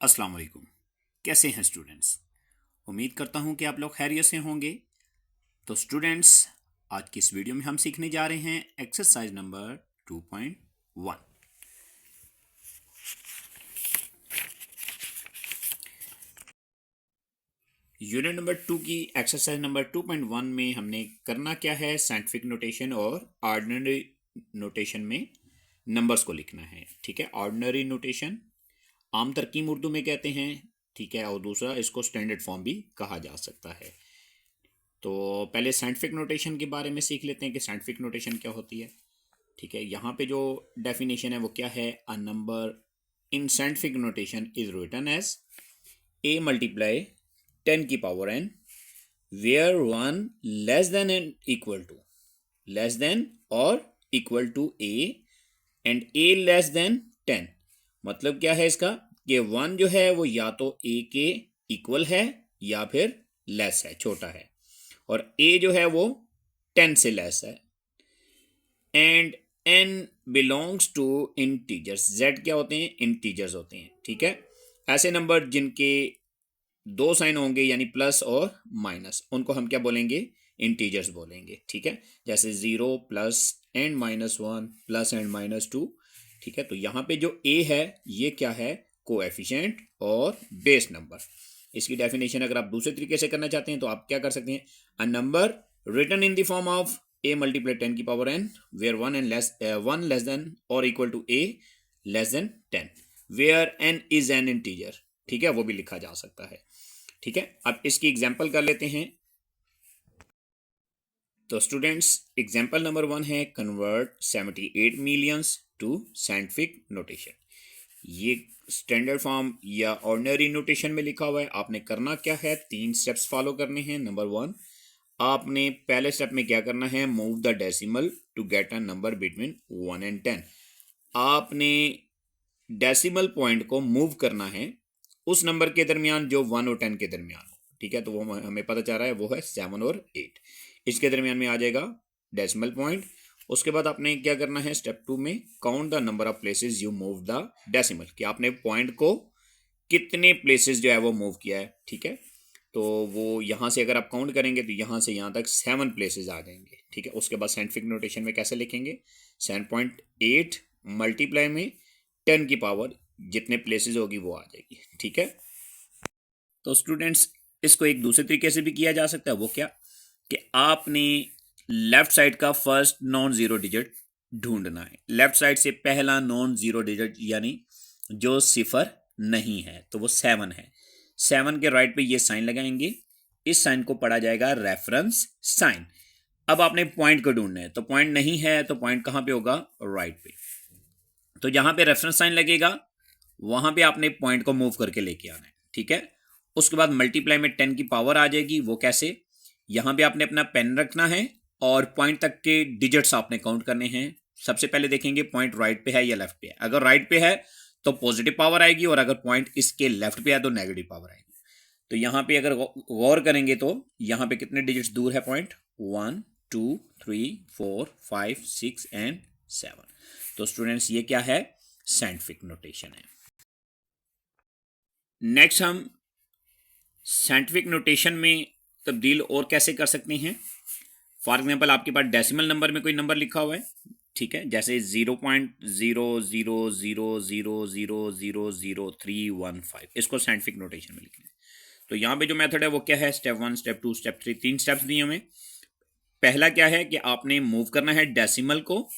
अस्सलाम वालेकुम। कैसे हैं स्टूडेंट्स? उम्मीद करता हूं कि आप लोग खैरियत से होंगे। तो स्टूडेंट्स, आज की इस वीडियो में हम सीखने जा रहे हैं एक्सरसाइज नंबर 2.1। यूनिट नंबर 2 की एक्सरसाइज नंबर 2.1 में हमने करना क्या है, साइंटिफिक नोटेशन और ऑर्डिनरी नोटेशन में नंबर्स को लिखना है। ठीक है, ऑर्डिनरी नोटेशन आम तरकीब उर्दू में कहते हैं। ठीक है, और दूसरा इसको स्टैंडर्ड फॉर्म भी कहा जा सकता है। तो पहले साइंटिफिक नोटेशन के बारे में सीख लेते हैं कि साइंटिफिक नोटेशन क्या होती है। ठीक है, यहाँ पे जो डेफिनेशन है वो क्या है, a number in scientific notation is written as a multiply 10 की power n where 1 less than and equal to less than और equal to a and a less than 10। मतलब क्या है इसका कि 1 जो है वो या तो ए के इक्वल है या फिर लेस है, छोटा है, और ए जो है वो 10 से लेस है। And n belongs to integers, z क्या होते हैं, इंटीजर्स होते हैं। ठीक है, ऐसे नंबर जिनके दो साइन होंगे यानी प्लस और माइनस, उनको हम क्या बोलेंगे, इंटीजर्स बोलेंगे। ठीक है, जैसे 0 प्लस एंड -1 प्लस एंड -2। ठीक है, तो यहाँ पे जो a है ये क्या है, कोएफिशिएंट और बेस नंबर। इसकी डेफिनेशन अगर आप दूसरे तरीके से करना चाहते हैं तो आप क्या कर सकते हैं, a number written in the form of a multiply 10 की power n where 1 less than और equal to a less than 10 where n is an integer. ठीक है, वो भी लिखा जा सकता है। ठीक है, अब इसकी एग्जांपल कर लेते हैं। तो स्टूडेंट्स, एग्जांपल नंबर 1 है convert 78 millions to scientific notation. ये स्टैंडर्ड फॉर्म या ऑर्डिनरी नोटेशन में लिखा हुआ है। आपने करना क्या है, 3 स्टेप्स फॉलो करने हैं। नंबर 1, आपने पहले स्टेप में क्या करना है, move the decimal to get a number between 1 and 10। आपने डेसिमल पॉइंट को मूव करना है उस नंबर के दरमियान जो 1 और 10 के दरमियान हो। ठीक है, तो वो हमें पता चल रहा है वो है 7 और 8। इसके दरमियान में आ जाएगा डेसिमल पॉइंट। उसके बाद आपने क्या करना है, स्टेप 2 में count the number of places you move the decimal, कि आपने पॉइंट को कितने प्लेसेस जो है वो मूव किया है। ठीक है, तो वो यहाँ से अगर आप काउंट करेंगे तो यहाँ से यहाँ तक 7 प्लेसेस आ जाएंगे। ठीक है, उसके बाद साइंटिफिक नोटेशन में कैसे लिखेंगे, 7.8 मल्टीप्लाई में 10 की पावर जितने प्लेसेस होगी वो आ जाएगी। ठीक है, तो स्टूडेंट्स, इसको एक दूसरे तरीके से भी किया जा सकता है। वो क्या, कि आपने लेफ्ट साइड का फर्स्ट नॉन जीरो डिजिट ढूंढना है। लेफ्ट साइड से पहला नॉन जीरो डिजिट यानी जो सिफर नहीं है तो वो 7 है। 7 के राइट पे ये साइन लगाएंगे, इस साइन को पढ़ा जाएगा रेफरेंस साइन। अब आपने पॉइंट को ढूंढना है, तो पॉइंट नहीं है तो पॉइंट कहाँ पे होगा, राइट पे। तो जहां पे रेफरेंस साइन लगेगा वहां पे आपने पॉइंट को मूव करके लेके आना है। ठीक है, उसके बाद मल्टीप्लाई में 10 की पावर आ जाएगी। वो कैसे, यहां पे आपने अपना पेन रखना है और पॉइंट तक के डिजिट्स आपने काउंट करने हैं। सबसे पहले देखेंगे पॉइंट राइट पे है या लेफ्ट पे है। अगर राइट पे है तो पॉजिटिव पावर आएगी, और अगर पॉइंट इसके लेफ्ट पे है तो नेगेटिव पावर आएगी। तो यहां पे अगर गौर करेंगे तो यहां पे कितने डिजिट्स दूर है पॉइंट, 1 2 3 4 5 6 एंड 7। तो स्टूडेंट्स, ये क्या है, साइंटिफिक नोटेशन है। नेक्स्ट हम साइंटिफिक नोटेशन में तब्दील और कैसे कर सकते हैं। फॉर एग्जांपल, आपके पास डेसिमल नंबर में कोई नंबर लिखा हुआ है। ठीक है, जैसे 0.0000000315, इसको साइंटिफिक नोटेशन में लिखना है। तो यहाँ पे जो मेथड है वो क्या है, स्टेप 1 स्टेप 2 स्टेप 3, 3 स्टेप्स दिए हमें। पहला क्या है कि आपने मूव करना है डेसिमल को,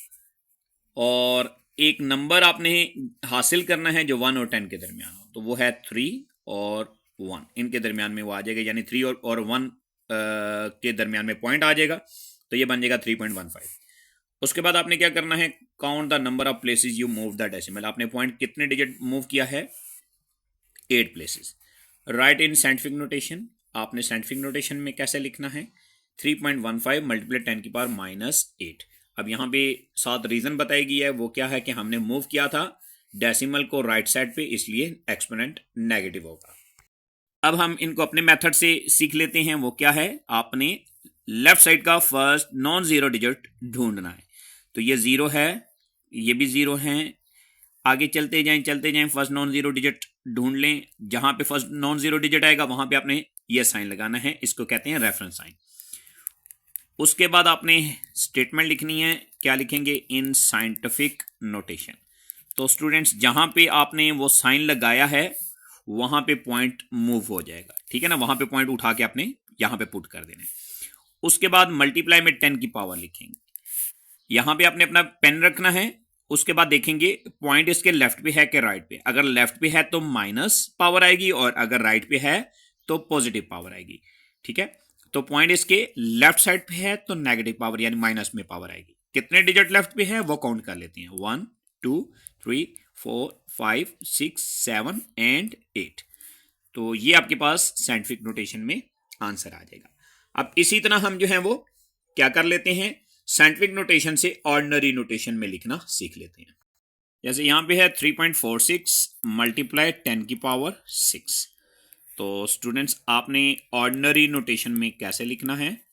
और एक नंबर आपने हासिल करना है जो 1 और 10 के दरमियान हो। तो वो है 3 और 1, इनके दरमियान में वो आ जाएगा, यानी 3 और 1 के दरमियान में पॉइंट आ जाएगा, तो ये बन जाएगा 3.15। उसके बाद आपने क्या करना है, count the number of places you move the decimal. आपने पॉइंट कितने डिजिट मूव किया है, 8 प्लेसेस। राइट इन साइंटिफिक नोटेशन, आपने साइंटिफिक नोटेशन में कैसे लिखना है, 3.15 मल्टीप्लाई 10 की पावर -8। अब यहाँ पे 7 रीजन बताई गई है। वो क्या है कि हमने मूव किया था डेसिमल को राइट साइड पे, इसलिए एक्सपोनेंट नेगेटिव होगा। अब हम इनको अपने मेथड से सीख लेते हैं। वो क्या है, आपने लेफ्ट साइड का फर्स्ट नॉन जीरो डिजिट ढूंढना है। तो ये 0 है, ये भी 0 है, आगे चलते जाएं, फर्स्ट नॉन जीरो डिजिट ढूंढ लें। जहां पे फर्स्ट नॉन जीरो डिजिट आएगा वहां पे आपने ये साइन लगाना है, इसको कहते हैं रेफरेंस साइन। उसके बाद आपने स्टेटमेंट लिखनी है, क्या लिखेंगे? इन साइंटिफिक नोटेशन। तो स्टूडेंट्स जहां पे आपने वो साइन लगाया है वहां पे पॉइंट मूव हो जाएगा, ठीक है ना, वहां पे पॉइंट उठा के आपने यहां पे पुट कर देना है। उसके बाद मल्टीप्लाई में 10 की पावर लिखेंगे, यहां पे आपने अपना पेन रखना है। उसके बाद देखेंगे पॉइंट इसके लेफ्ट पे है कि राइट पे। अगर लेफ्ट पे है तो माइनस पावर आएगी, और अगर राइट पे है तो पॉजिटिव पावर आएगी, ठीक है। तो पॉइंट इसके लेफ्ट साइड पे है तो नेगेटिव पावर यानी माइनस में पावर आएगी। कितने डिजिट लेफ्ट पे है वो काउंट कर लेते हैं, 1 2 3 4 5 6 7 एंड 8। तो ये आपके पास साइंटिफिक नोटेशन में आंसर आ जाएगा। अब इसी तरह हम जो है वो क्या कर लेते हैं, साइंटिफिक नोटेशन से ऑर्डिनरी नोटेशन में लिखना सीख लेते हैं। जैसे यहां पे है 3.46 मल्टीप्लाई 10 की पावर 6। तो स्टूडेंट्स आपने ऑर्डिनरी नोटेशन में कैसे लिखना है,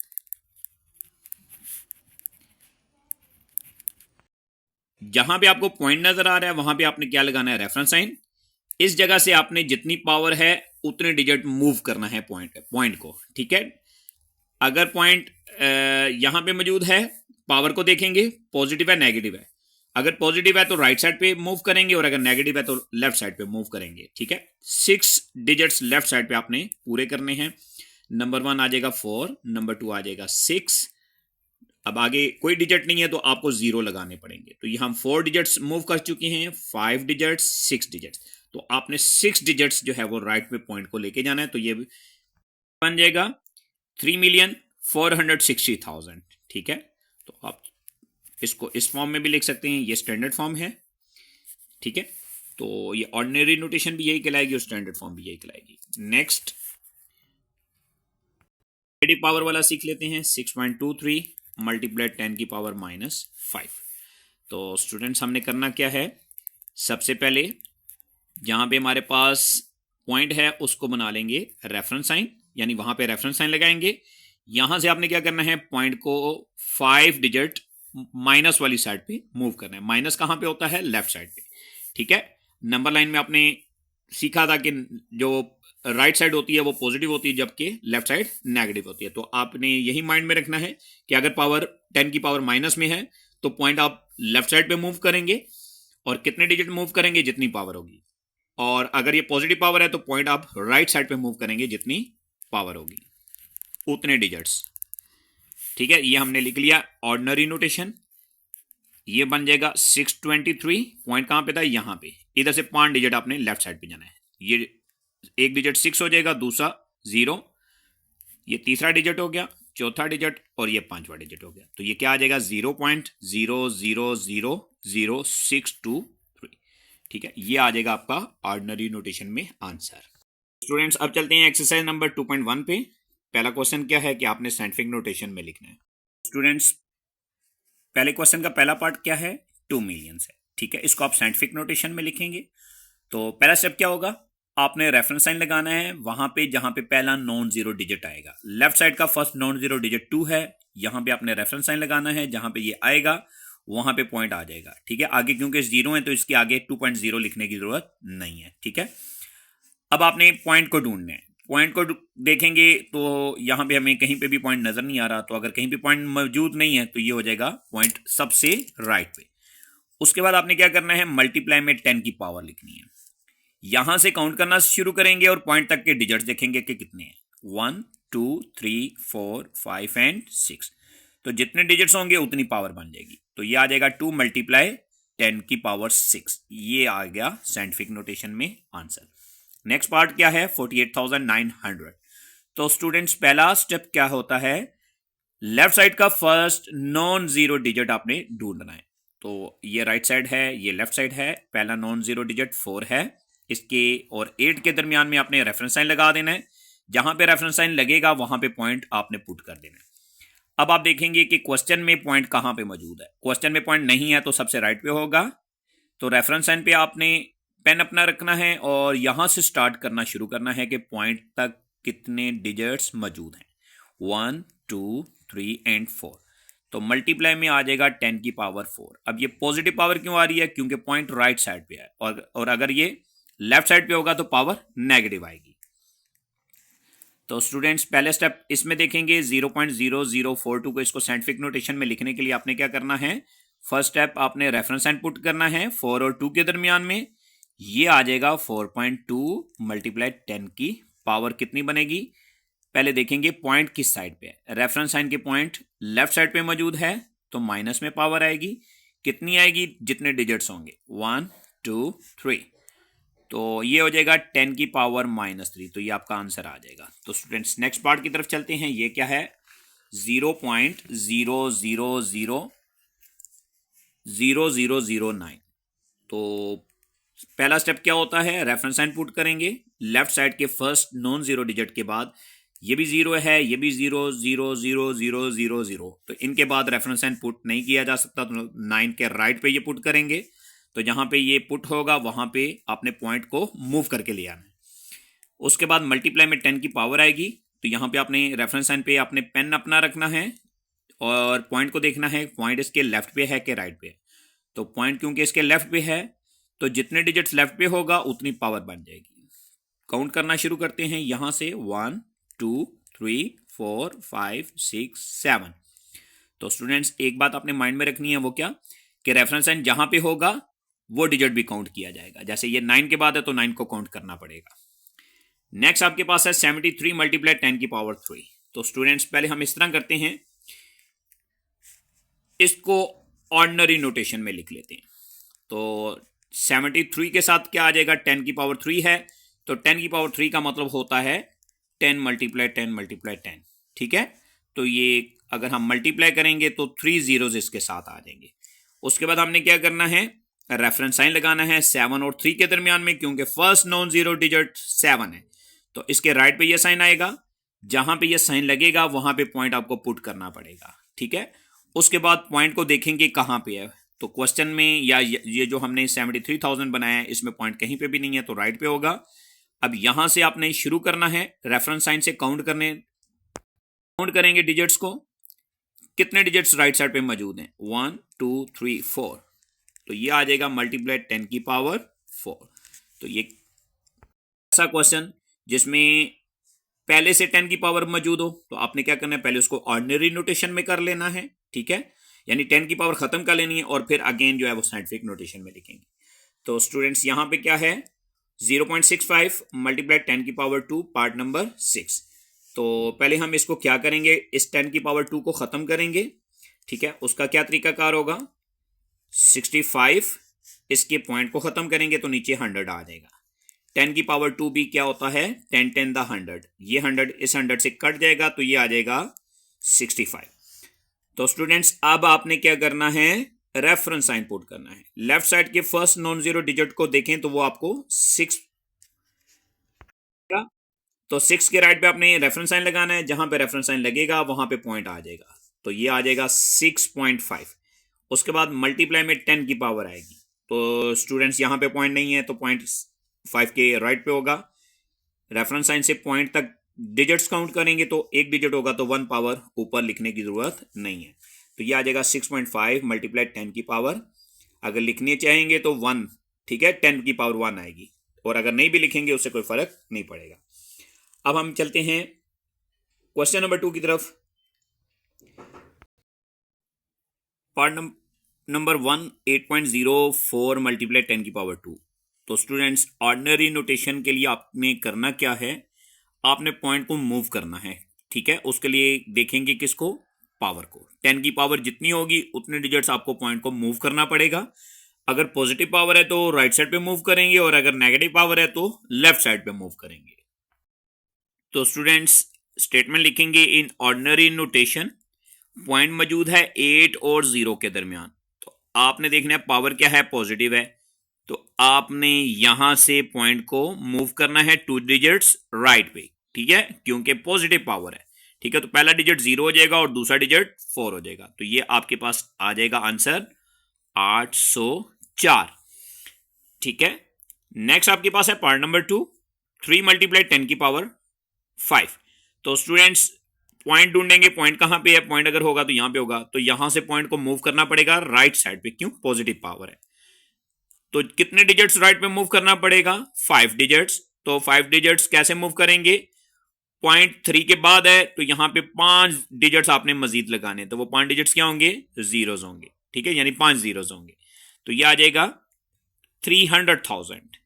जहां पे आपको पॉइंट नजर आ रहा है वहां पे आपने क्या लगाना है, रेफरेंस साइन। इस जगह से आपने जितनी पावर है उतने डिजिट मूव करना है पॉइंट को, ठीक है। अगर पॉइंट यहां पे मौजूद है, पावर को देखेंगे पॉजिटिव है नेगेटिव है। अगर पॉजिटिव है तो राइट साइड पे मूव करेंगे, और अगर नेगेटिव है तो लेफ्ट साइड पे मूव करेंगे, ठीक है। 6 डिजिट्स लेफ्ट साइड पे आपने पूरे करने हैं। नंबर 1 आ जाएगा 4, नंबर 2 आ जाएगा 6। अब आगे कोई डिजिट नहीं है तो आपको 0 लगाने पड़ेंगे। तो ये हम 4 डिजिट्स मूव कर चुके हैं, 5 डिजिट्स, 6 डिजिट्स। तो आपने 6 डिजिट्स जो है वो राइट पे पॉइंट को लेके जाना है। तो ये बन जाएगा 3,460,000, ठीक है। तो आप इसको इस फॉर्म में भी लिख सकते हैं, ये स्टैंडर्ड फॉर्म है, ठीक है। तो ये ऑर्डिनरी नोटेशन भी यही कहलाएगी और स्टैंडर्ड फॉर्म भी यही कहलाएगी। नेक्स्ट नेगेटिव पावर वाला सीख लेते हैं, 6.23 मल्टीप्लाई 10 की पावर -5। तो स्टूडेंट्स हमने करना क्या है, सबसे पहले जहां पे हमारे पास पॉइंट है उसको बना लेंगे रेफरेंस साइन, यानी वहां पे रेफरेंस साइन लगाएंगे। यहां से आपने क्या करना है, पॉइंट को 5 डिजिट माइनस वाली साइड पे मूव करना है। माइनस कहां पे होता है, लेफ्ट साइड पे, ठीक है। नंबर लाइन में आपने सीखा था कि जो राइट साइड होती है वो पॉजिटिव होती है जबकि लेफ्ट साइड नेगेटिव होती है। तो आपने यही माइंड में रखना है कि अगर पावर 10 की पावर माइनस में है तो पॉइंट आप लेफ्ट साइड पे मूव करेंगे, और कितने डिजिट मूव करेंगे, जितनी पावर होगी। और अगर ये पॉजिटिव पावर है तो पॉइंट आप राइट साइड पे मूव करेंगे, जितनी पावर होगी उतने डिजिट्स, ठीक है। ये हमने लिख लिया ऑर्डिनरी नोटेशन। ये बन जाएगा 623। पॉइंट कहां पे था, यहां पे। इधर से 5 डिजिट आपने लेफ्ट साइड पे जाना है। ये एक डिजिट 6 हो जाएगा, दूसरा 0, ये तीसरा डिजिट हो गया, चौथा डिजिट, और ये 5वां डिजिट हो गया। तो ये क्या आ जाएगा, 0.0000623, ठीक है। ये आ जाएगा आपका ऑर्डिनरी नोटेशन में आंसर। स्टूडेंट्स अब चलते हैं एक्सरसाइज नंबर 2.1 पे। पहला क्वेश्चन क्या है कि आपने साइंटिफिक नोटेशन में लिखना है। स्टूडेंट्स पहले क्वेश्चन का पहला पार्ट क्या है, 2 मिलियंस है, ठीक है। इसको आप साइंटिफिक नोटेशन में लिखेंगे। तो पहला स्टेप क्या होगा, आपने रेफरेंस साइन लगाना है वहां पे जहां पे पहला नॉन जीरो डिजिट आएगा। लेफ्ट साइड का फर्स्ट नॉन जीरो डिजिट 2 है, यहां पे आपने रेफरेंस साइन लगाना है। जहां पे ये आएगा वहां पे पॉइंट आ जाएगा, ठीक है। आगे क्योंकि 0 है तो इसके आगे 2.0 लिखने की जरूरत नहीं है, ठीक है। अब आपने पॉइंट को ढूंढना है। पॉइंट को देखेंगे तो यहां पे हमें कहीं पे भी पॉइंट नजर नहीं आ रहा। तो अगर कहीं भी पॉइंट मौजूद नहीं है तो ये हो जाएगा पॉइंट सबसे राइट पे। उसके बाद आपने क्या करना है, मल्टीप्लाई में 10 की पावर लिखनी है। यहां से काउंट करना शुरू करेंगे और पॉइंट तक के डिजिट्स देखेंगे कि कितने हैं, 1 2 3 4 5 एंड 6। तो जितने डिजिट्स होंगे उतनी पावर बन जाएगी। तो ये आ जाएगा 2 मल्टीप्लाई 10 की पावर 6। ये आ गया साइंटिफिक नोटेशन में आंसर। नेक्स्ट पार्ट क्या है, 48,900। तो स्टूडेंट्स पहला स्टेप क्या होता है, लेफ्ट साइड का फर्स्ट नॉन जीरो डिजिट आपने ढूंढना है। तो ये राइट साइड है, ये लेफ्ट साइड है। पहला नॉन जीरो डिजिट 4 है, इसके और 8 के दरमियान में आपने रेफरेंस साइन लगा देना है। जहां पे रेफरेंस साइन लगेगा वहां पे पॉइंट आपने पुट कर देना है। अब आप देखेंगे कि क्वेश्चन में पॉइंट कहां पे मौजूद है। क्वेश्चन में पॉइंट नहीं है तो सबसे राइट पे होगा। तो रेफरेंस साइन पे आपने पेन अपना रखना है और यहां से स्टार्ट करना शुरू करना है कि पॉइंट तक कितने डिजिट्स मौजूद हैं, 1 2 3 एंड 4। तो मल्टीप्लाई में आ जाएगा 10 की पावर 4। अब ये पॉजिटिव पावर क्यों आ रही है? क्योंकि पॉइंट राइट साइड पे है, और अगर ये लेफ्ट साइड पे होगा तो पावर नेगेटिव आएगी। तो स्टूडेंट्स पहले स्टेप इसमें देखेंगे 0.0042 को, इसको साइंटिफिक नोटेशन में लिखने के लिए आपने क्या करना है? फर्स्ट स्टेप आपने रेफरेंस साइन पुट करना है 4 और 2 के दरमियान में। ये आ जाएगा 4.2 मल्टीप्लाई 10 की पावर कितनी बनेगी? पहले देखेंगे पॉइंट किस साइड पे है। रेफरेंस साइन के पॉइंट लेफ्ट साइड पे मौजूद है तो माइनस में पावर आएगी। कितनी आएगी? जितने डिजिट्स होंगे 1 2 3, तो ये हो जाएगा 10 की पावर -3। तो ये आपका आंसर आ जाएगा। तो स्टूडेंट्स नेक्स्ट पार्ट की तरफ चलते हैं। ये क्या है? 0.000009। तो पहला स्टेप क्या होता है? रेफरेंस साइन पुट करेंगे लेफ्ट साइड के फर्स्ट नॉन जीरो डिजिट के बाद। ये भी जीरो है, ये भी 0 0 0 0 0 0, तो इनके बाद रेफरेंस साइन पुट नहीं किया जा सकता, तो 9 के राइट पे ये पुट करेंगे। तो जहां पे ये पुट होगा वहां पे आपने पॉइंट को मूव करके ले आना है। उसके बाद मल्टीप्लाई में 10 की पावर आएगी, तो यहाँ पे आपने रेफरेंस साइन पे आपने पेन अपना रखना है और पॉइंट को देखना है पॉइंट इसके लेफ्ट पे है कि राइट पे है। तो पॉइंट क्योंकि इसके लेफ्ट पे है तो जितने डिजिट्स लेफ्ट पे होगा उतनी पावर बन जाएगी। काउंट करना शुरू करते हैं यहां से 1 2 3 4 5 6 7। तो स्टूडेंट्स एक बात आपने माइंड में रखनी है, वो क्या? कि रेफरेंस साइन जहां पे होगा वो डिजिट भी काउंट किया जाएगा। जैसे ये 9 के बाद है तो 9 को काउंट करना पड़ेगा। नेक्स्ट आपके पास है 73 मल्टीप्लाई 10 की पावर 3। तो स्टूडेंट्स पहले हम इस तरह करते हैं, इसको ऑर्डिनरी नोटेशन में लिख लेते हैं। तो 73 के साथ क्या आ जाएगा? 10 की पावर 3 है, तो 10 की पावर 3 का मतलब होता है 10 मल्टीप्लाई 10 मल्टीप्लाई 10। ठीक है, तो ये अगर हम मल्टीप्लाई करेंगे तो 3 जीरोज इसके साथ आ जाएंगे। उसके बाद हमने क्या करना है? रेफरेंस साइन लगाना है 7 और 3 के दरमियान में, क्योंकि फर्स्ट नॉन जीरो डिजिट 7 है, तो इसके राइट पे ये साइन आएगा। जहां पे ये साइन लगेगा वहां पे पॉइंट आपको पुट करना पड़ेगा। ठीक है, उसके बाद पॉइंट को देखेंगे कहां पे है। तो क्वेश्चन में या ये जो हमने 73,000 बनाया है इसमें पॉइंट कहीं पे भी नहीं है, तो राइट पे होगा। अब यहां से आपने शुरू करना है रेफरेंस साइन से काउंट करेंगे डिजिट्स को। कितने डिजिट्स राइट साइड पे मौजूद हैं? 1 2 3 4, तो ये आ जाएगा मल्टीप्लाई 10 की पावर 4। तो ये ऐसा क्वेश्चन जिसमें पहले से 10 की पावर मौजूद हो तो आपने क्या करना है? पहले उसको ऑर्डिनरी नोटेशन में कर लेना है। ठीक है, यानी 10 की पावर खत्म कर लेनी है और फिर अगेन जो है वो साइंटिफिक नोटेशन में लिखेंगे। तो स्टूडेंट्स यहां पे क्या है? 0.65 मल्टीप्लाई 10 की पावर 2 पार्ट नंबर 6। तो पहले हम इसको क्या करेंगे? इस 10 की पावर 2 को खत्म करेंगे। ठीक है, उसका क्या तरीकाकार होगा? 65 इसके पॉइंट को खत्म करेंगे तो नीचे 100 आ जाएगा। 10 की पावर 2 भी क्या होता है? 10 10 द 100, ये 100 इस 100 से कट जाएगा तो ये आ जाएगा 65। तो स्टूडेंट्स अब आपने क्या करना है? रेफरेंस साइन पुट करना है। लेफ्ट साइड के फर्स्ट नॉन जीरो डिजिट को देखें तो वो आपको 6, तो 6 के राइट पे आपने रेफरेंस साइन लगाना है। जहां पे रेफरेंस साइन लगेगा वहां पे पॉइंट आ जाएगा, तो ये आ जाएगा 6.5। उसके बाद मल्टीप्लाई में 10 की पावर आएगी। तो स्टूडेंट्स यहां पे पॉइंट नहीं है तो पॉइंट 5 के राइट पे होगा। रेफरेंस साइन से पॉइंट तक डिजिट्स काउंट करेंगे तो एक डिजिट होगा तो 1 पावर ऊपर लिखने की जरूरत नहीं है। तो ये आ जाएगा 6.5 मल्टीप्लाई 10 की पावर। अगर लिखने चाहेंगे तो 1, ठीक है, 10 की पावर 1 आएगी, और अगर नहीं भी लिखेंगे उससे कोई फर्क नहीं पड़ेगा। अब हम चलते हैं क्वेश्चन नंबर 2 की तरफ। पार्ट नंबर 1 8.04 मल्टीप्लाई 10 की पावर 2। तो स्टूडेंट्स ऑर्डिनरी नोटेशन के लिए आपने करना क्या है? आपने पॉइंट को मूव करना है। ठीक है, उसके लिए देखेंगे किसको? पावर को। 10 की पावर जितनी होगी उतने डिजिट्स आपको पॉइंट को मूव करना पड़ेगा। अगर पॉजिटिव पावर है तो राइट साइड पे मूव करेंगे, और अगर नेगेटिव पावर है तो लेफ्ट साइड पे मूव करेंगे। तो स्टूडेंट्स स्टेटमेंट लिखेंगे इन ऑर्डिनरी नोटेशन। पॉइंट मौजूद है 8 और 0 के दरमियान। तो आपने देखना है पावर क्या है? पॉजिटिव है, तो आपने यहां से पॉइंट को मूव करना है 2 डिजिट्स राइट पे। ठीक है, क्योंकि पॉजिटिव पावर है। ठीक है, तो पहला डिजिट 0 हो जाएगा और दूसरा डिजिट 4 हो जाएगा, तो ये आपके पास आ जाएगा आंसर 804। ठीक है, नेक्स्ट आपके पास है पार्ट नंबर 2 3 मल्टीप्लाई 10 की पावर 5। तो स्टूडेंट्स पॉइंट ढूंढेंगे, पॉइंट कहां पे है, पॉइंट अगर होगा तो यहां पे होगा, तो यहां से पॉइंट को मूव करना पड़ेगा राइट साइड पे, क्यों, पॉजिटिव पावर है। तो कितने डिजिट्स राइट पे मूव करना पड़ेगा, 5 डिजिट्स। तो 5 डिजिट्स कैसे मूव करेंगे, पॉइंट 3 के बाद है तो यहां पे 5 डिजिट्स आपने मजीद लगाने, तो वो 5 डिजिट्स क्या होंगे, जीरोस होंगे, ठीक है, यानी 5 जीरोस होंगे। तो ये आ जाएगा 300,000,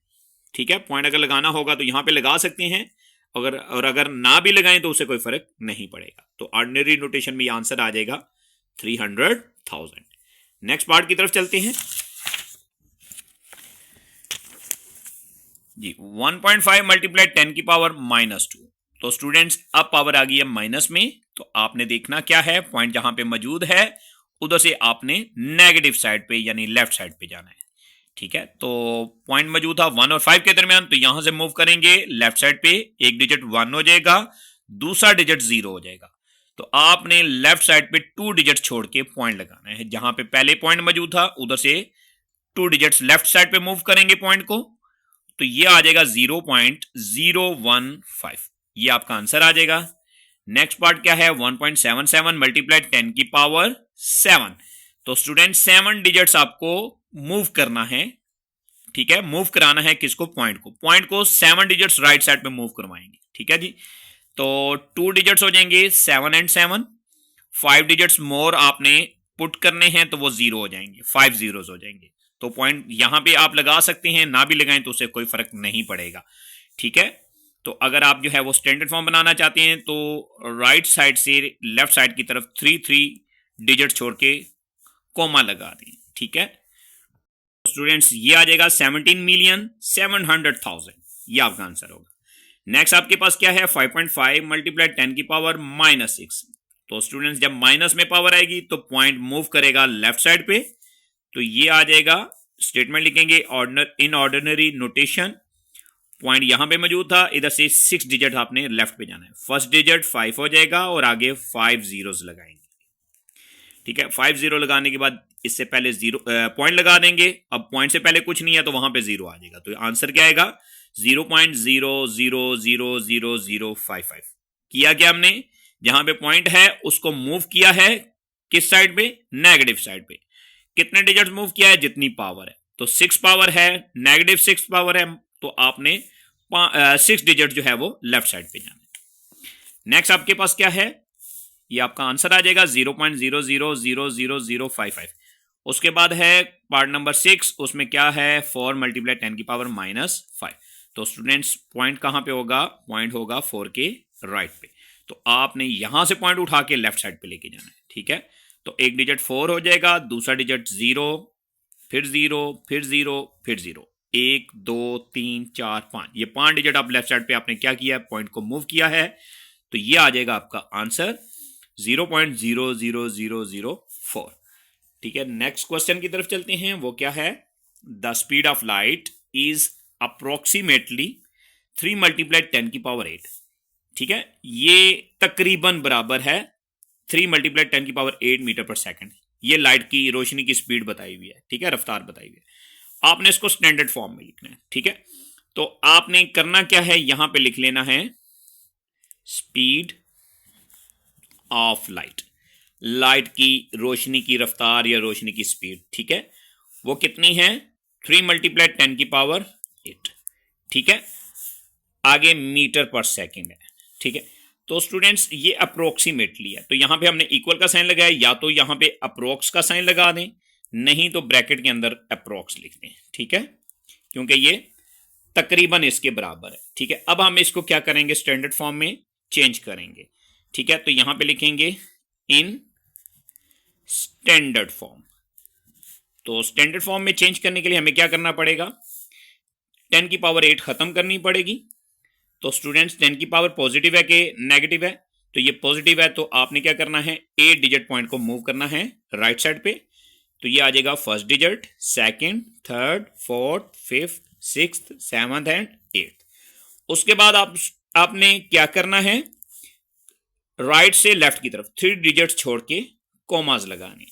ठीक है। पॉइंट अगर लगाना होगा तो यहां पे लगा सकते हैं, अगर ना भी लगाएं तो उसे कोई फर्क नहीं पड़ेगा। तो ऑर्डिनरी नोटेशन में ये आंसर आ जाएगा 300,000। नेक्स्ट पार्ट की तरफ चलते हैं जी। 1.5 मल्टीप्लाई 10 की पावर -2। तो स्टूडेंट्स अब पावर आ गई है माइनस में, तो आपने देखना क्या है, पॉइंट जहां पे मौजूद है उधर से आपने नेगेटिव साइड पे यानी लेफ्ट साइड पे जाना है, ठीक है। तो पॉइंट मौजूद था 1 और 5 के दरमियान, तो यहां से मूव करेंगे लेफ्ट साइड पे, एक डिजिट 1 हो जाएगा, दूसरा डिजिट 0 हो जाएगा। तो आपने लेफ्ट साइड पे 2 डिजिट छोड़ के पॉइंट लगाना है, जहां पे पहले पॉइंट मौजूद था उधर से 2 डिजिट्स लेफ्ट साइड पे मूव करेंगे पॉइंट को, तो ये आ जाएगा 0.015, ये आपका आंसर आ जाएगा। नेक्स्ट पार्ट क्या है, 1.77 मल्टीप्लाई 10 की पावर 7। तो स्टूडेंट 7 डिजिट्स आपको मूव करना है, ठीक है, मूव कराना है किसको, पॉइंट को 7 डिजिट्स राइट साइड पे मूव करवाएंगे, ठीक है जी। तो 2 डिजिट्स हो जाएंगे 7 एंड 7, 5 डिजिट्स मोर आपने पुट करने हैं तो वो 0 हो जाएंगे, 5 जीरोस हो जाएंगे। तो पॉइंट यहां पे आप लगा सकते हैं, ना भी लगाएं तो उसे कोई फर्क नहीं पड़ेगा, ठीक है। तो अगर आप जो है वो स्टैंडर्ड फॉर्म बनाना चाहते हैं तो राइट साइड से लेफ्ट साइड की तरफ 3 डिजिट छोड़ के कोमा लगा दें, ठीक है। स्टूडेंट्स ये आ जाएगा 17,700,000, ये आपका आंसर होगा। नेक्स्ट आपके पास क्या है, 5.5 मल्टीप्लाई 10 की पावर -6। तो स्टूडेंट्स जब माइनस में पावर आएगी तो पॉइंट मूव करेगा लेफ्ट साइड पे, तो ये आ जाएगा, स्टेटमेंट लिखेंगे इन ऑर्डिनरी नोटेशन, पॉइंट यहां पे मौजूद था, इधर से 6 डिजिट आपने लेफ्ट पे जाना है, फर्स्ट डिजिट 5 हो जाएगा और आगे 5 जीरोस लगाएंगे, ठीक है। 5 जीरो लगाने के बाद इससे पहले जीरो पॉइंट लगा देंगे, अब पॉइंट से पहले कुछ नहीं है तो वहां पे 0 आ जाएगा, तो आंसर क्या आएगा 0.000055। किया क्या हमने, जहां पे पॉइंट है उसको मूव किया है किस साइड पे, नेगेटिव साइड पे। कितने डिजिट्स मूव किया है, जितनी पावर है, तो 6 पावर है, -6 पावर है, तो आपने 6 डिजिट जो है वो लेफ्ट साइड पे जाना है। नेक्स्ट आपके पास क्या है, ये आपका आंसर आ जाएगा 0.000055। उसके बाद है पार्ट नंबर 6, उसमें क्या है, 4 मल्टीप्लाई 10 की पावर -5। तो स्टूडेंट्स पॉइंट कहां पे होगा, पॉइंट होगा 4 के राइट पे, तो आपने यहां से पॉइंट उठा के लेफ्ट साइड पे लेके जाना है, ठीक है। तो एक डिजिट 4 हो जाएगा, दूसरा डिजिट 0, फिर 0, फिर 0, फिर 0, 1 2 3 4 5, ये 5 डिजिट आप लेफ्ट साइड पे आपने क्या किया है, पॉइंट को मूव किया है, तो ये आ जाएगा आपका आंसर 0.00004, ठीक है। नेक्स्ट क्वेश्चन की तरफ चलते हैं, वो क्या है, the speed of light is approximately 3 multiply 10 की पावर 8, ठीक है। ये तकरीबन बराबर है 3 मल्टीप्लाई 10 की पावर 8 मीटर पर सेकंड। ये लाइट की रोशनी की स्पीड बताई हुई है, ठीक है, रफ्तार बताई हुई है। आपने इसको स्टैंडर्ड फॉर्म में लिखना है, ठीक है। तो आपने करना क्या है, यहां पे लिख लेना है स्पीड ऑफ लाइट, लाइट की रोशनी की रफ्तार या रोशनी की स्पीड, ठीक है, वो कितनी है, 3 मल्टीप्लाई 10 की पावर 8, ठीक है। आगे मीटर पर सेकंड है, ठीक है। तो स्टूडेंट्स ये अप्रोक्सीमेटली है, तो यहां पे हमने इक्वल का साइन लगाया, या तो यहां पे अप्रोक्स का साइन लगा दें, नहीं तो ब्रैकेट के अंदर अप्रोक्स लिख दें, ठीक है, क्योंकि ये तकरीबन इसके बराबर है, ठीक है। अब हम इसको क्या करेंगे, स्टैंडर्ड फॉर्म में चेंज करेंगे, ठीक है। तो यहां पे लिखेंगे इन स्टैंडर्ड फॉर्म। तो स्टैंडर्ड फॉर्म में चेंज करने के लिए हमें क्या करना पड़ेगा, 10 की पावर 8 खत्म करनी पड़ेगी। तो स्टूडेंट्स 10 की पावर पॉजिटिव है कि नेगेटिव है, तो ये पॉजिटिव है, तो आपने क्या करना है, 8 डिजिट पॉइंट को मूव करना है राइट साइड पे, तो ये आ जाएगा first digit, second, third, fourth, fifth, sixth, seventh and 8th। उसके बाद आपने क्या करना है, राइट से लेफ्ट की तरफ 3 डिजिट छोड़ के कोमास लगाने,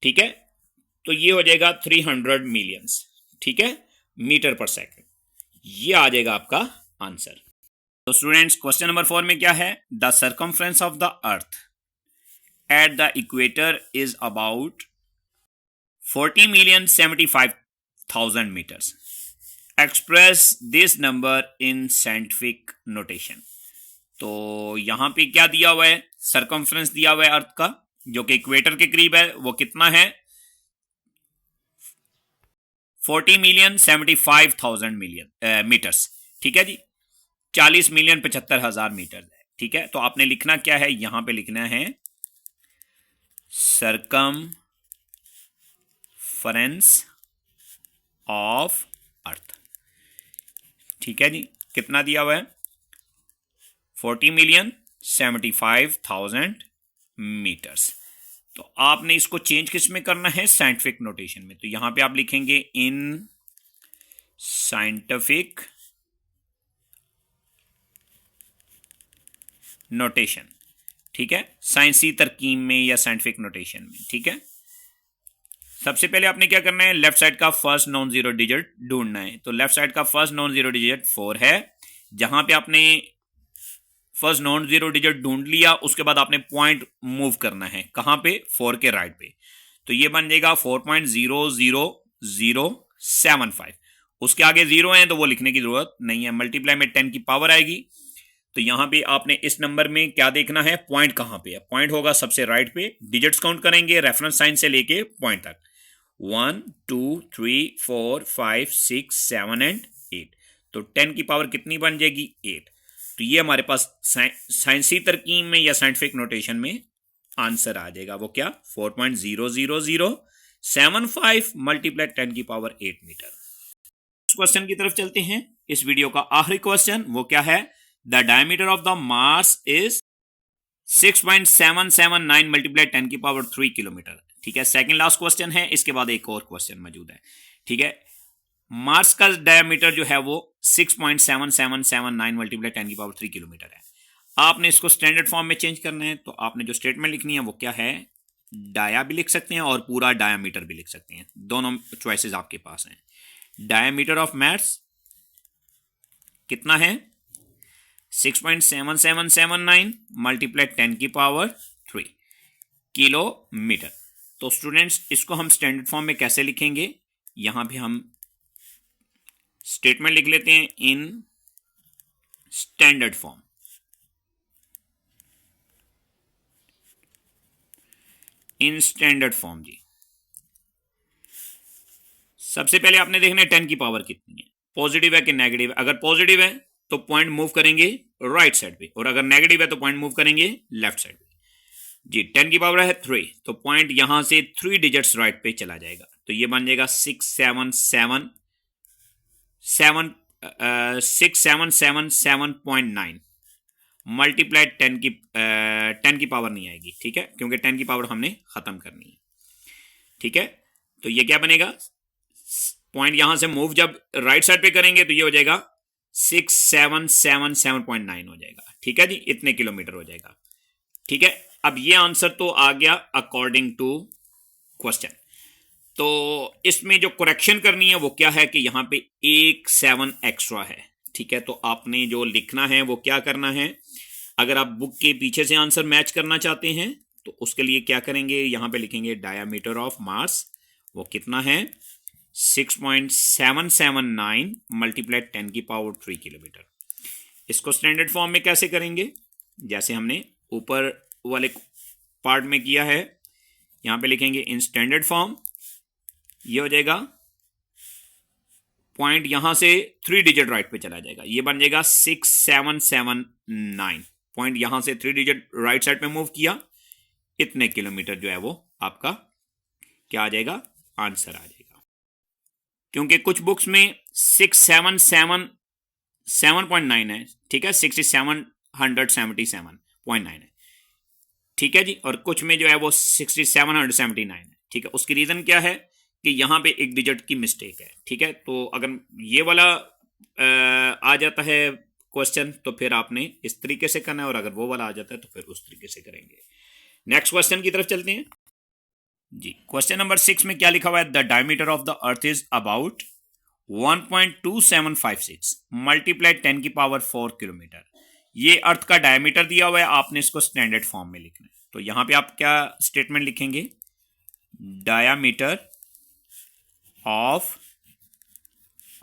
ठीक है। तो ये हो जाएगा 300 मिलियंस, ठीक है, मीटर पर सेकंड, ये आ जाएगा आपका आंसर। तो स्टूडेंट्स क्वेश्चन नंबर 4 में क्या है, the circumference of the earth at the equator is about 40,75,000 metres, express this number in scientific notation. तो यहां पे क्या दिया हुआ है, सर्कमफ्रेंस दिया हुआ है अर्थ का जो कि इक्वेटर के करीब है, वो कितना है 40,75,000 मीटर्स, ठीक है जी, 40,75,000 मीटर है, ठीक है। तो आपने लिखना क्या है, यहां पे लिखना है सर्कमफ्रेंस ऑफ अर्थ, ठीक है जी। कितना दिया हुआ है 40,75,000 मीटर्स। तो आपने इसको चेंज किस में करना है, साइंटिफिक नोटेशन में। तो यहां पे आप लिखेंगे इन साइंटिफिक नोटेशन, ठीक है, साइंसी तरकीब में या साइंटिफिक नोटेशन में, ठीक है। सबसे पहले आपने क्या करना है, लेफ्ट साइड का फर्स्ट नॉन जीरो डिजिट ढूंढना है। तो लेफ्ट साइड का फर्स्ट नॉन जीरो डिजिट 4 है। जहां पे आपने फर्स्ट नॉन जीरो डिजिट ढूंढ लिया, उसके बाद आपने पॉइंट मूव करना है, कहां पे, 4 के राइट पे। तो ये बन जाएगा 4.00075। उसके आगे जीरो है तो वो लिखने की जरूरत नहीं है, मल्टीप्लाई में 10 की पावर आएगी। तो यहां पे आपने इस नंबर में क्या देखना है, पॉइंट कहां पे है, पॉइंट होगा सबसे राइट पे। डिजिट्स काउंट करेंगे रेफरेंस साइन से लेके पॉइंट तक, 1 2 3 4 5 6 7 एंड 8। तो 10 की पावर कितनी बन जाएगी, 8। तो ये हमारे पास साइंसी तरकीब में या साइंटिफिक नोटेशन में आंसर आ जाएगा, वो क्या 4.00075 मल्टीप्लाई 10 की पावर 8 मीटर। क्वेश्चन की तरफ चलते हैं। इस वीडियो का आखिरी क्वेश्चन वो क्या है, the diameter of the Mars is 6.779 multiply 10 की पावर 3 किलोमीटर, ठीक है। सेकंड लास्ट क्वेश्चन है, इसके बाद एक और क्वेश्चन मौजूद है, ठीक है। मार्स का डायमीटर जो है वो 6.7779 मल्टीप्लाई 10 की पावर 3 किलोमीटर है। आपने इसको स्टैंडर्ड फॉर्म में चेंज करना है। तो आपने जो स्टेटमेंट लिखनी है वो क्या है, डाया भी लिख सकते हैं और पूरा डायामीटर भी लिख सकते हैं, दोनों चॉइसेस आपके पास हैं। डायामीटर ऑफ मार्स कितना है 6.7779 मल्टीप्लाई 10 की पावर 3 किलोमीटर। तो स्टूडेंट्स इसको हम स्टैंडर्ड फॉर्म में कैसे लिखेंगे, यहां पे हम स्टेटमेंट लिख लेते हैं in standard form. In standard form जी, सबसे पहले आपने देखना है 10 की पावर कितनी है, पॉजिटिव है कि नेगेटिव है। अगर पॉजिटिव है तो पॉइंट मूव करेंगे राइट साइड पे, और अगर नेगेटिव है तो पॉइंट मूव करेंगे लेफ्ट साइड पे जी। 10 की पावर है 3, तो पॉइंट यहां से 3 डिजिट्स राइट पे चला जाएगा। तो ये बन जाएगा 6777.9 मल्टीप्लाई 10 की पावर नहीं आएगी, ठीक है, क्योंकि 10 की पावर हमने खत्म करनी है, ठीक है। तो ये क्या बनेगा, पॉइंट यहां से मूव जब राइट साइड पे करेंगे तो ये हो जाएगा 6777.9 हो जाएगा, ठीक है जी, इतने किलोमीटर हो जाएगा, ठीक है। अब ये आंसर तो आ गया अकॉर्डिंग टू क्वेश्चन। तो इसमें जो करेक्शन करनी है वो क्या है कि यहां पे 7 एक्स्ट्रा है, ठीक है। तो आपने जो लिखना है वो क्या करना है, अगर आप बुक के पीछे से आंसर मैच करना चाहते हैं तो उसके लिए क्या करेंगे, यहां पे लिखेंगे डायामीटर ऑफ मार्स वो कितना है 6.779 मल्टीप्लाई 10 की पावर 3 किलोमीटर। इसको स्टैंडर्ड फॉर्म में कैसे करेंगे, जैसे हमने ऊपर वाले पार्ट में किया है, यहां पे लिखेंगे इन स्टैंडर्ड फॉर्म। ये हो जाएगा पॉइंट यहां से 3 डिजिट राइट पे चला जाएगा, ये बन जाएगा 6779। पॉइंट यहां से 3 डिजिट राइट साइड पे मूव किया, इतने किलोमीटर जो है वो आपका क्या आ जाएगा, आंसर आ जाएगा। क्योंकि कुछ बुक्स में 677.9 है, ठीक है, 6777.9 है, ठीक है जी, और कुछ में जो है वो 6779 है, ठीक है। उसकी रीजन क्या है कि यहां पे एक डिजिट की मिस्टेक है, ठीक है। तो अगर ये वाला आ जाता है क्वेश्चन तो फिर आपने इस तरीके से करना है, और अगर वो वाला आ जाता है तो फिर उस तरीके से करेंगे। नेक्स्ट क्वेश्चन की तरफ चलते हैं जी। क्वेश्चन नंबर 6 में क्या लिखा हुआ है, the diameter of the earth is about 1.2756 multiply 10 की पावर 4 किलोमीटर। ये अर्थ का डायमीटर दिया हुआ है, आपने इसको स्टैंडर्ड फॉर्म में लिखना है। तो यहां पे आप क्या स्टेटमेंट लिखेंगे, डायमीटर ऑफ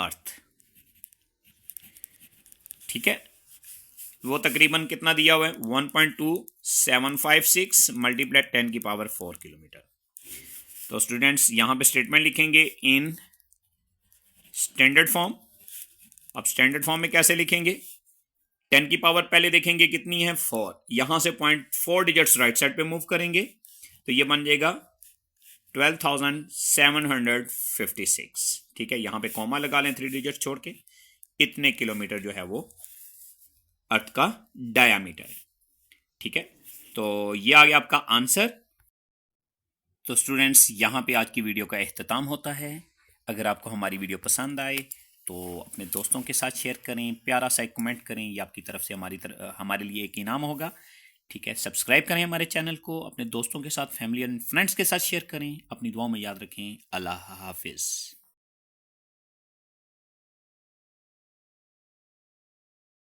अर्थ। ठीक है, वो तकरीबन कितना दिया हुआ है, 1.2756 मल्टीप्लाई 10⁴ किलोमीटर। तो स्टूडेंट्स यहां पे स्टेटमेंट लिखेंगे इन स्टैंडर्ड फॉर्म। अब स्टैंडर्ड फॉर्म में कैसे लिखेंगे, 10⁻, पहले देखेंगे कितनी है 4, यहां से 0.4 डिजिट्स राइट साइड पे मूव करेंगे तो ये बन जाएगा 12,756। ठीक है, यहां पे कॉमा लगा लें 3 डिजिट छोड़ के, इतने किलोमीटर जो है वो अर्थ का डायामीटर है। ठीक है, तो ये आ गया आपका आंसर। तो स्टूडेंट्स यहाँ पे आज की वीडियो का इख्तिताम होता है। अगर आपको हमारी वीडियो पसंद आए तो अपने दोस्तों के साथ शेयर करें, प्यारा सा एक कमेंट करें, ये आपकी तरफ से हमारे लिए एक इनाम होगा। ठीक है, सब्सक्राइब करें हमारे चैनल को, अपने दोस्तों के साथ, फैमिली एंड फ्रेंड्स के साथ शेयर करें। अपनी दुआओं में याद रखें। अल्लाह हाफिज़।